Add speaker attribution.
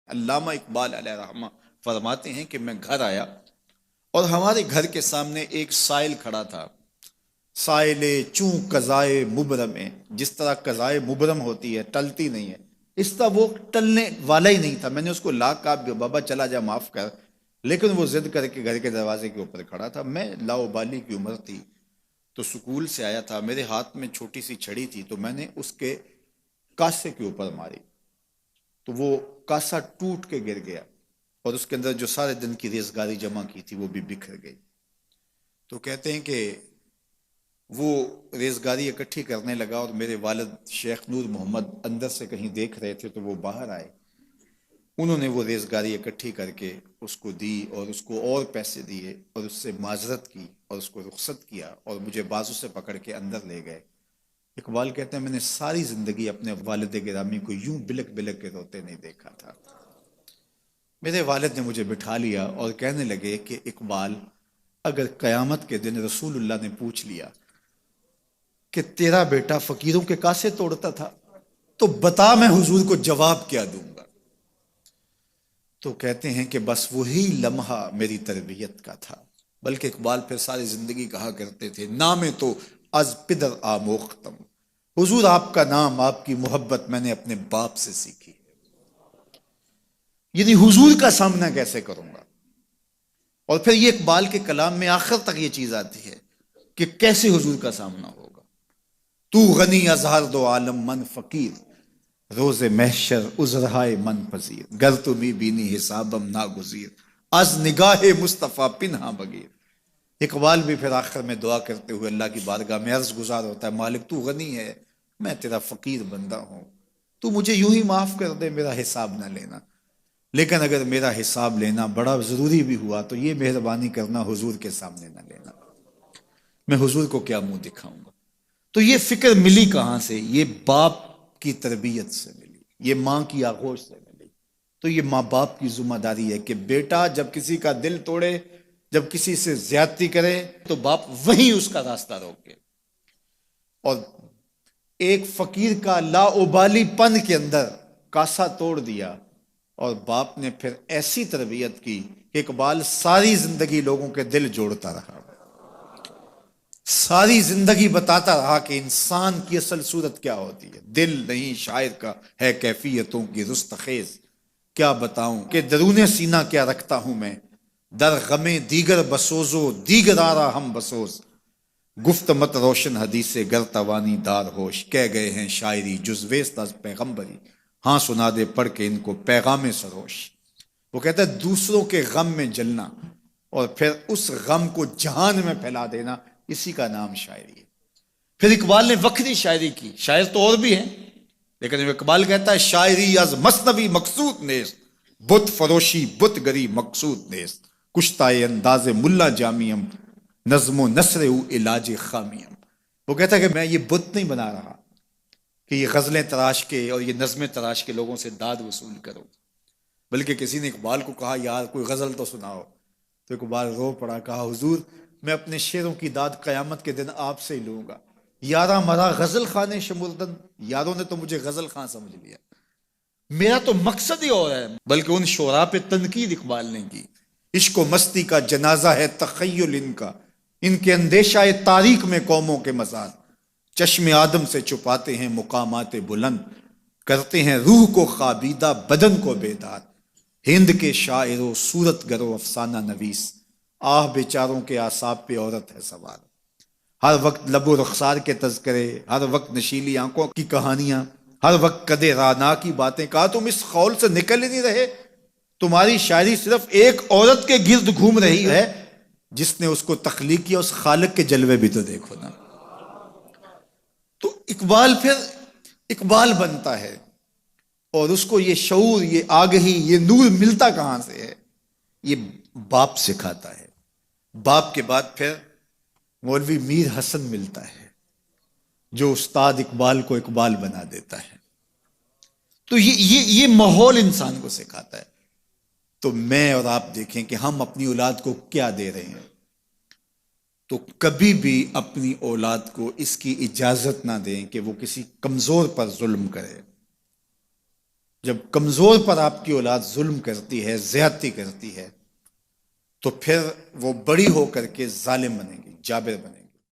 Speaker 1: علامہ اقبال علیہ رحمہ فرماتے ہیں کہ میں گھر آیا اور ہمارے گھر کے سامنے ایک سائل کھڑا تھا. سائل چوں قضائے مبرم ہے، جس طرح قضائے مبرم ہوتی ہے، ٹلتی نہیں ہے، اس طرح وہ ٹلنے والا ہی نہیں تھا. میں نے اس کو لا کہا بابا چلا جا معاف کر، لیکن وہ ضد کر کے گھر کے دروازے کے اوپر کھڑا تھا. میں لاؤبالی کی عمر تھی تو سکول سے آیا تھا، میرے ہاتھ میں چھوٹی سی چھڑی تھی تو میں نے اس کے کاسے کے اوپر ماری تو وہ کاسا ٹوٹ کے گر گیا اور اس کے اندر جو سارے دن کی ریزگاری جمع کی تھی وہ بھی بکھر گئی. تو کہتے ہیں کہ وہ ریزگاری اکٹھی کرنے لگا اور میرے والد شیخ نور محمد اندر سے کہیں دیکھ رہے تھے تو وہ باہر آئے. انہوں نے وہ ریزگاری اکٹھی کر کے اس کو دی اور اس کو اور پیسے دیے اور اس سے معذرت کی اور اس کو رخصت کیا اور مجھے بازو سے پکڑ کے اندر لے گئے. اقبال کہتے ہیں میں نے ساری زندگی اپنے والد گرامی کو یوں بلک بلک کے روتے نہیں دیکھا تھا. میرے والد نے مجھے بٹھا لیا اور کہنے لگے کہ اقبال، اگر قیامت کے دن رسول اللہ نے پوچھ لیا کہ تیرا بیٹا فقیروں کے کاسے توڑتا تھا تو بتا میں حضور کو جواب کیا دوں گا. تو کہتے ہیں کہ بس وہی لمحہ میری تربیت کا تھا. بلکہ اقبال پھر ساری زندگی کہا کرتے تھے نام تو از پدر آموختم، حضور آپ کا نام، آپ کی محبت میں نے اپنے باپ سے سیکھی. یعنی حضور کا سامنا کیسے کروں گا. اور پھر یہ اقبال کے کلام میں آخر تک یہ چیز آتی ہے کہ کیسے حضور کا سامنا ہوگا. تو غنی از ہر دو عالم من فقیر، روز محشر عذرہائے من پذیر، گر تو می بینی حسابم ناگزیر، از نگاہ مصطفیٰ پنہا بگیر. اقبال بھی پھر آخر میں دعا کرتے ہوئے اللہ کی بارگاہ میں عرض گزار ہوتا ہے مالک تو غنی ہے، میں تیرا فقیر بندہ ہوں، تو مجھے یوں ہی معاف کر دے، میرا حساب نہ لینا. لیکن اگر میرا حساب لینا بڑا ضروری بھی ہوا تو یہ مہربانی کرنا حضور کے سامنے نہ لینا، میں حضور کو کیا منہ دکھاؤں گا. تو یہ فکر ملی کہاں سے؟ یہ باپ کی تربیت سے ملی، یہ ماں کی آغوش سے ملی. تو یہ ماں باپ کی ذمہ داری ہے کہ بیٹا جب کسی کا دل توڑے، جب کسی سے زیادتی کرے تو باپ وہیں اس کا راستہ روکے. اور ایک فقیر کا لا ابالی پن کے اندر کاسا توڑ دیا اور باپ نے پھر ایسی تربیت کی کہ اقبال ساری زندگی لوگوں کے دل جوڑتا رہا، ساری زندگی بتاتا رہا کہ انسان کی اصل صورت کیا ہوتی ہے. دل نہیں شاعر کا ہے کیفیتوں کی رستخیز، کیا بتاؤں کہ درون سینہ کیا رکھتا ہوں میں، در غم دیگر بسوزو دیگر آرا ہم بسوز، گفت مت روشن حدیث گر توانی دار ہوش، کہہ گئے ہیں شاعری جزویست از پیغمبری، ہاں سنا دے پڑھ کے ان کو پیغام سروش. وہ کہتا ہے دوسروں کے غم میں جلنا اور پھر اس غم کو جہان میں پھیلا دینا، اسی کا نام شاعری ہے. پھر اقبال نے وکری شاعری کی، شاعر تو اور بھی ہیں لیکن اقبال کہتا ہے شاعری از مثنوی مقصود نیست، بت فروشی بت گری مقصود نیست، کشتائے انداز ملا جامیم، نظم و نثر او علاج خامیم. وہ کہتا ہے کہ میں یہ بت نہیں بنا رہا کہ یہ غزلیں تراش کے اور یہ نظمیں تراش کے لوگوں سے داد وصول کرو. بلکہ کسی نے اقبال کو کہا یار کوئی غزل تو سناؤ، تو اقبال رو پڑا، کہا حضور میں اپنے شعروں کی داد قیامت کے دن آپ سے ہی لوں گا. یارہ مرا غزل خانے شمردن، یاروں نے تو مجھے غزل خاں سمجھ لیا، میرا تو مقصد ہی اور ہے. بلکہ ان شعراء پہ تنقید اقبال نے کی، عشق و مستی کا جنازہ ہے تخیل ان کے اندیشہ تاریخ میں قوموں کے مزار، چشم آدم سے چھپاتے ہیں مقامات بلند، کرتے ہیں روح کو خوابیدہ بدن کو بیدار. ہند کے شاعر و صورت گر و افسانہ نویس، آہ بیچاروں کے اعصاب پہ عورت ہے سوار. ہر وقت لب و رخسار کے تذکرے، ہر وقت نشیلی آنکھوں کی کہانیاں، ہر وقت قدے رانا کی باتیں. کہا تم اس خول سے نکل ہی نہیں رہے، تمہاری شاعری صرف ایک عورت کے گرد گھوم رہی ہے جس نے اس کو تخلیق کیا، اس خالق کے جلوے بھی تو دیکھو نا. تو اقبال پھر اقبال بنتا ہے اور اس کو یہ شعور، یہ آگہی، یہ نور ملتا کہاں سے ہے؟ یہ باپ سکھاتا ہے. باپ کے بعد پھر مولوی میر حسن ملتا ہے جو استاد اقبال کو اقبال بنا دیتا ہے. تو یہ ماحول انسان کو سکھاتا ہے. تو میں اور آپ دیکھیں کہ ہم اپنی اولاد کو کیا دے رہے ہیں. تو کبھی بھی اپنی اولاد کو اس کی اجازت نہ دیں کہ وہ کسی کمزور پر ظلم کرے. جب کمزور پر آپ کی اولاد ظلم کرتی ہے، زیادتی کرتی ہے، تو پھر وہ بڑی ہو کر کے ظالم بنے گی، جابر بنے گی۔